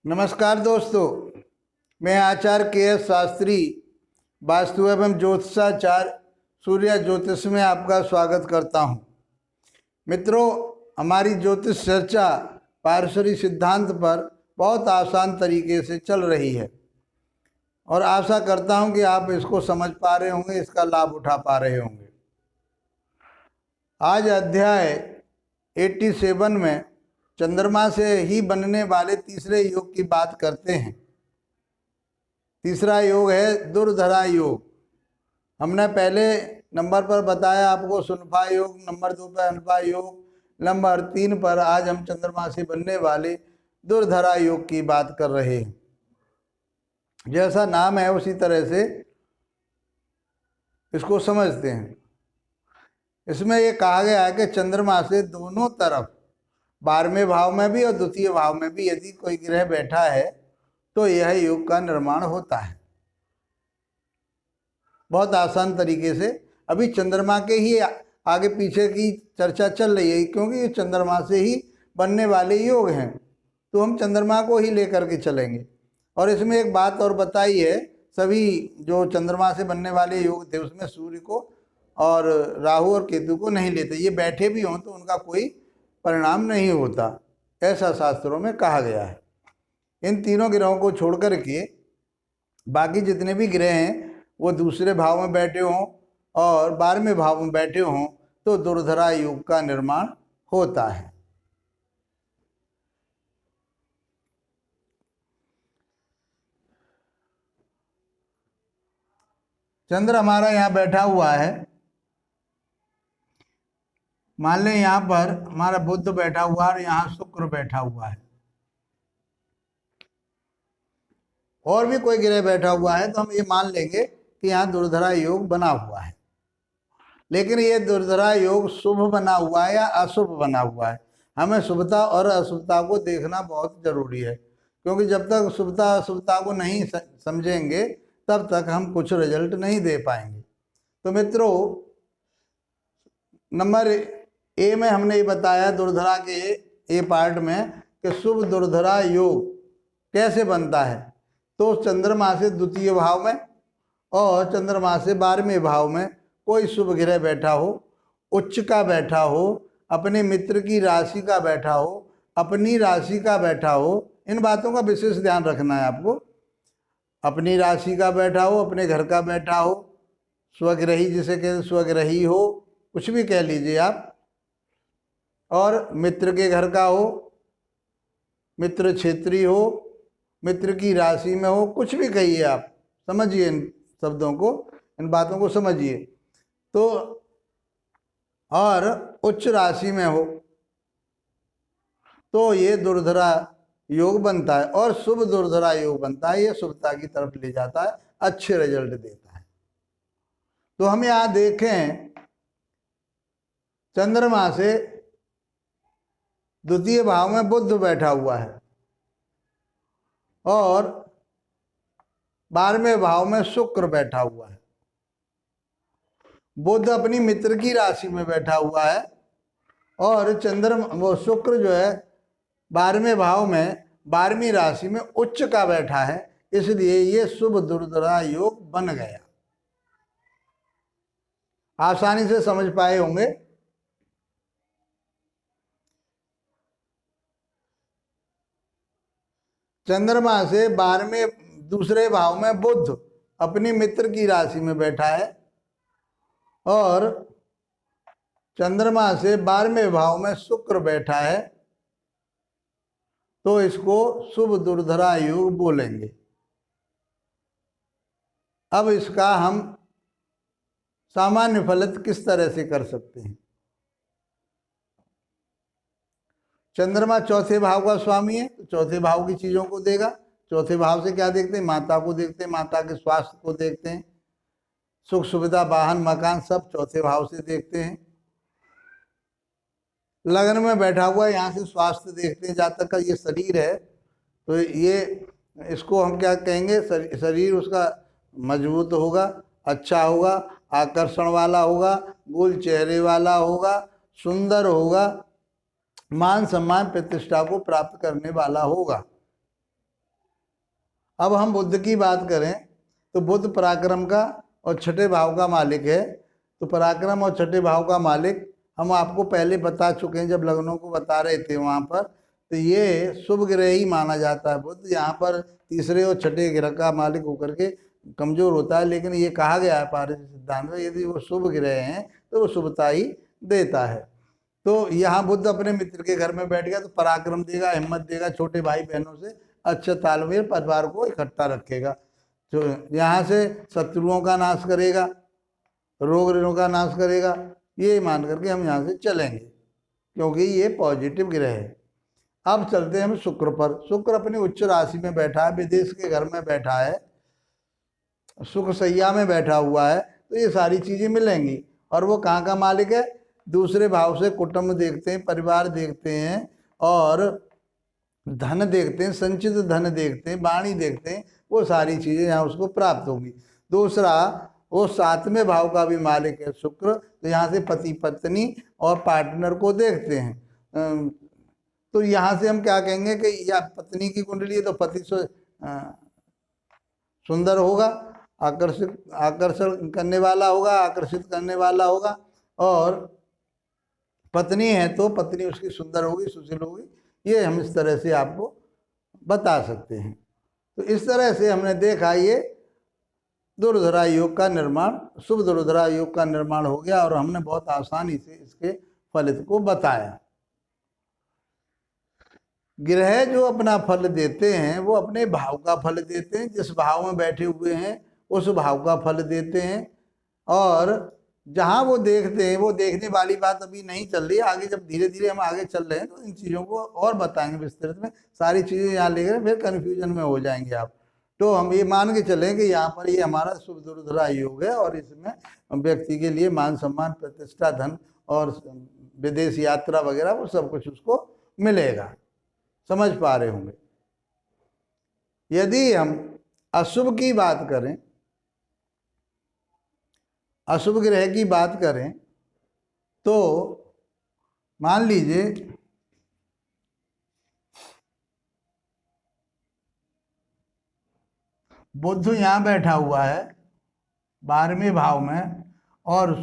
नमस्कार दोस्तों, मैं आचार्य के.एस. शास्त्री वास्तु एवं ज्योतिषाचार्य सूर्य ज्योतिष में आपका स्वागत करता हूं। मित्रों, हमारी ज्योतिष चर्चा पारस्परिक सिद्धांत पर बहुत आसान तरीके से चल रही है और आशा करता हूं कि आप इसको समझ पा रहे होंगे, इसका लाभ उठा पा रहे होंगे। आज अध्याय 87 में चंद्रमा से ही बनने वाले तीसरे योग की बात करते हैं। तीसरा योग है दुर्धरा योग। हमने पहले नंबर पर बताया आपको सुनफा योग, नंबर 2 पर अनफा योग, नंबर 3 पर आज हम चंद्रमा से बनने वाले दुर्धरा योग की बात कर रहे हैं। जैसा नाम है उसी तरह से इसको समझते हैं। इसमें ये कहा गया है कि चंद्रमा से दोनों तरफ 12वें भाव में भी और द्वितीय भाव में भी यदि कोई ग्रह बैठा है तो यह योग का निर्माण होता है। बहुत आसान तरीके से अभी चंद्रमा के ही आगे पीछे की चर्चा चल रही है, क्योंकि ये चंद्रमा से ही बनने वाले योग हैं, तो हम चंद्रमा को ही लेकर के चलेंगे। और इसमें एक बात और बताई है, सभी जो चंद्रमा से बनने वाले योग थे उसमें सूर्य को और राहु और केतु को नहीं लेते। ये बैठे भी हों तो उनका कोई परिणाम नहीं होता, ऐसा शास्त्रों में कहा गया है। इन तीनों ग्रहों को छोड़ कर के बाकी जितने भी ग्रह हैं वो दूसरे भाव में बैठे हों और 12वें भाव में बैठे हों तो दुर्धरा योग का निर्माण होता है। चंद्र हमारा यहाँ बैठा हुआ है। मान लें यहाँ पर हमारा बुध बैठा हुआ है और यहाँ शुक्र बैठा हुआ है, और भी कोई ग्रह बैठा हुआ है तो हम ये मान लेंगे कि यहाँ दुर्धरा योग बना हुआ है। लेकिन ये दुर्धरा योग शुभ बना हुआ है या अशुभ बना हुआ है, हमें शुभता और अशुभता को देखना बहुत जरूरी है, क्योंकि जब तक शुभता अशुभता को नहीं समझेंगे तब तक हम कुछ रिजल्ट नहीं दे पाएंगे। तो मित्रों, नंबर ए में हमने ये बताया दुर्धरा के ए पार्ट में कि शुभ दुर्धरा योग कैसे बनता है। तो चंद्रमा से द्वितीय भाव में और चंद्रमा से 12वें भाव में कोई शुभ ग्रह बैठा हो, उच्च का बैठा हो, अपने मित्र की राशि का बैठा हो, अपनी राशि का बैठा हो, इन बातों का विशेष ध्यान रखना है आपको। अपनी राशि का बैठा हो, अपने घर का बैठा हो, स्वग्रही जिसे कहते स्वग्रही हो, कुछ भी कह लीजिए आप, और मित्र के घर का हो, मित्र क्षेत्रीय हो, मित्र की राशि में हो, कुछ भी कहिए आप, समझिए इन शब्दों को, इन बातों को समझिए। तो और उच्च राशि में हो तो ये दुर्धरा योग बनता है और शुभ दुर्धरा योग बनता है। ये शुभता की तरफ ले जाता है, अच्छे रिजल्ट देता है। तो हम यहाँ देखें, चंद्रमा से द्वितीय भाव में बुध बैठा हुआ है और 12वें भाव में शुक्र बैठा हुआ है। बुध अपनी मित्र की राशि में बैठा हुआ है और वो शुक्र जो है 12वें भाव में 12वीं राशि में उच्च का बैठा है, इसलिए ये शुभ दुर्धरा योग बन गया। आसानी से समझ पाए होंगे। चंद्रमा से 12वें दूसरे भाव में बुध अपनी मित्र की राशि में बैठा है और चंद्रमा से 12वें भाव में शुक्र बैठा है, तो इसको शुभ दुर्धरा योग बोलेंगे। अब इसका हम सामान्य फलित किस तरह से कर सकते हैं। चंद्रमा चौथे भाव का स्वामी है, तो चौथे भाव की चीज़ों को देगा। चौथे भाव से क्या देखते हैं? माता को देखते हैं, माता के स्वास्थ्य को देखते हैं, सुख सुविधा वाहन मकान सब चौथे भाव से देखते हैं। लग्न में बैठा हुआ है, यहाँ से स्वास्थ्य देखते हैं, जहाँ तक का ये शरीर है तो ये इसको हम क्या कहेंगे, शरीर उसका मजबूत होगा, अच्छा होगा, आकर्षण वाला होगा, गोल चेहरे वाला होगा, सुंदर होगा, मान सम्मान प्रतिष्ठा को प्राप्त करने वाला होगा। अब हम बुध की बात करें तो बुध पराक्रम का और छठे भाव का मालिक है। तो पराक्रम और छठे भाव का मालिक हम आपको पहले बता चुके हैं जब लग्नों को बता रहे थे वहाँ पर। तो ये शुभ ग्रह ही माना जाता है बुध। यहाँ पर तीसरे और छठे ग्रह का मालिक होकर के कमजोर होता है, लेकिन ये कहा गया है पारिश सिद्धांत में यदि वो शुभ ग्रह हैं तो वो शुभता ही देता है। तो यहाँ बुध अपने मित्र के घर में बैठ गया तो पराक्रम देगा, हिम्मत देगा, छोटे भाई बहनों से अच्छा तालमेल, परिवार को इकट्ठा रखेगा। जो यहाँ से शत्रुओं का नाश करेगा, रोग ऋणों का नाश करेगा, ये मान करके हम यहाँ से चलेंगे क्योंकि ये पॉजिटिव ग्रह है। अब चलते हैं हम शुक्र पर। शुक्र अपनी उच्च राशि में बैठा है, विदेश के घर में बैठा है, सुख सैया में बैठा हुआ है, तो ये सारी चीजें मिलेंगी। और वो कहाँ का मालिक है? दूसरे भाव से कुटुंब देखते हैं, परिवार देखते हैं और धन देखते हैं, संचित धन देखते हैं, वाणी देखते हैं, वो सारी चीजें यहाँ उसको प्राप्त होंगी। दूसरा, वो सातवें भाव का भी मालिक है शुक्र, तो यहाँ से पति पत्नी और पार्टनर को देखते हैं। तो यहाँ से हम क्या कहेंगे कि या पत्नी की कुंडली है तो पति सुंदर होगा, आकर्षण करने वाला होगा, आकर्षित करने वाला होगा, और पत्नी है तो पत्नी उसकी सुंदर होगी, सुशील होगी। ये हम इस तरह से आपको बता सकते हैं। तो इस तरह से हमने देखा ये दुर्धरा योग का निर्माण, शुभ दुर्धरा योग का निर्माण हो गया और हमने बहुत आसानी से इसके फलित को बताया। ग्रह जो अपना फल देते हैं वो अपने भाव का फल देते हैं, जिस भाव में बैठे हुए हैं उस भाव का फल देते हैं। और जहाँ वो देखते हैं, वो देखने वाली बात अभी नहीं चल रही है, आगे जब धीरे धीरे हम आगे चल रहे हैं तो इन चीज़ों को और बताएंगे विस्तृत में। सारी चीज़ें यहाँ लेकर फिर कन्फ्यूजन में हो जाएंगे आप। तो हम ये मान के चलें कि यहाँ पर ये हमारा शुभ दुर्धरा योग है और इसमें व्यक्ति के लिए मान सम्मान, प्रतिष्ठा, धन और विदेश यात्रा वगैरह वो सब कुछ उसको मिलेगा। समझ पा रहे होंगे। यदि हम अशुभ की बात करें, अशुभ ग्रह की बात करें तो मान लीजिए बुध यहाँ बैठा हुआ है 12वें भाव में और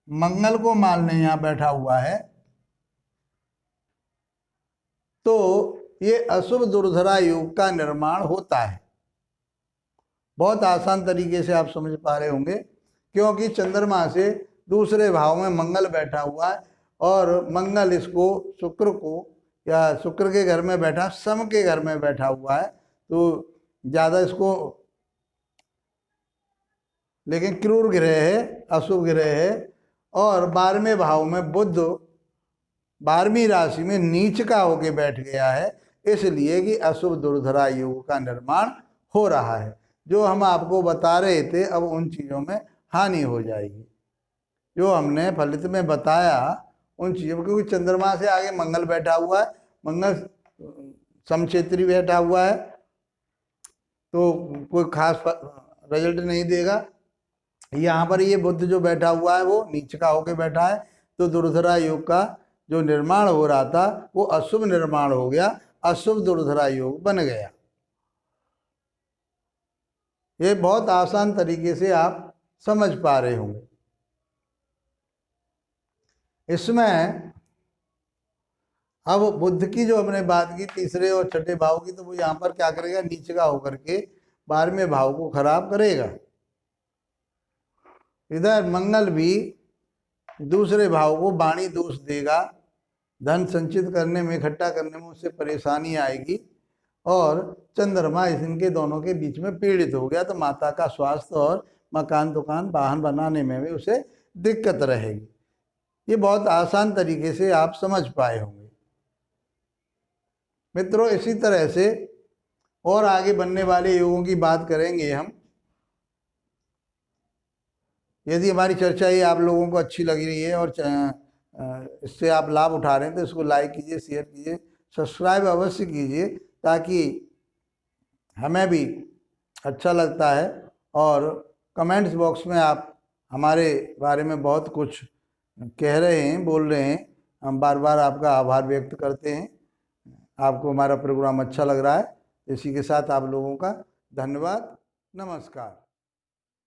मंगल को मान लें यहाँ बैठा हुआ है, तो ये अशुभ दुर्धरा योग का निर्माण होता है। बहुत आसान तरीके से आप समझ पा रहे होंगे क्योंकि चंद्रमा से दूसरे भाव में मंगल बैठा हुआ है और मंगल इसको शुक्र को, या शुक्र के घर में बैठा, सम के घर में बैठा हुआ है, तो ज़्यादा इसको, लेकिन क्रूर ग्रह है, अशुभ ग्रह है। और 12वें भाव में बुध 12वीं राशि में नीच का होके बैठ गया है, इसलिए कि अशुभ दुर्धरा योग का निर्माण हो रहा है। जो हम आपको बता रहे थे अब उन चीज़ों में हानि हो जाएगी। जो हमने फलित में बताया उन चीज़ों, क्योंकि चंद्रमा से आगे मंगल बैठा हुआ है, मंगल समक्षेत्री बैठा हुआ है, तो कोई खास रिजल्ट नहीं देगा। यहाँ पर ये बुध जो बैठा हुआ है वो नीच का होके बैठा है, तो दुर्धरा योग का जो निर्माण हो रहा था वो अशुभ निर्माण हो गया, अशुभ दुर्धरा योग बन गया। ये बहुत आसान तरीके से आप समझ पा रहे होंगे। इसमें अब बुध की जो हमने बात की तीसरे और छठे भाव की, तो वो यहाँ पर क्या करेगा, नीचे का होकर के 12वें भाव को खराब करेगा। इधर मंगल भी दूसरे भाव को वाणी दोष देगा, धन संचित करने में, इकट्ठा करने में उससे परेशानी आएगी। और चंद्रमा इनके दोनों के बीच में पीड़ित हो गया तो माता का स्वास्थ्य और मकान दुकान वाहन बनाने में भी उसे दिक्कत रहेगी। ये बहुत आसान तरीके से आप समझ पाए होंगे मित्रों। इसी तरह से और आगे बनने वाले योगों की बात करेंगे हम। यदि हमारी चर्चा ये आप लोगों को अच्छी लग रही है और इससे आप लाभ उठा रहे हैं तो इसको लाइक कीजिए, शेयर कीजिए, सब्सक्राइब अवश्य कीजिए, ताकि हमें भी अच्छा लगता है और कमेंट्स बॉक्स में आप हमारे बारे में बहुत कुछ कह रहे हैं, बोल रहे हैं। हम बार बार आपका आभार व्यक्त करते हैं। आपको हमारा प्रोग्राम अच्छा लग रहा है। इसी के साथ आप लोगों का धन्यवाद। नमस्कार।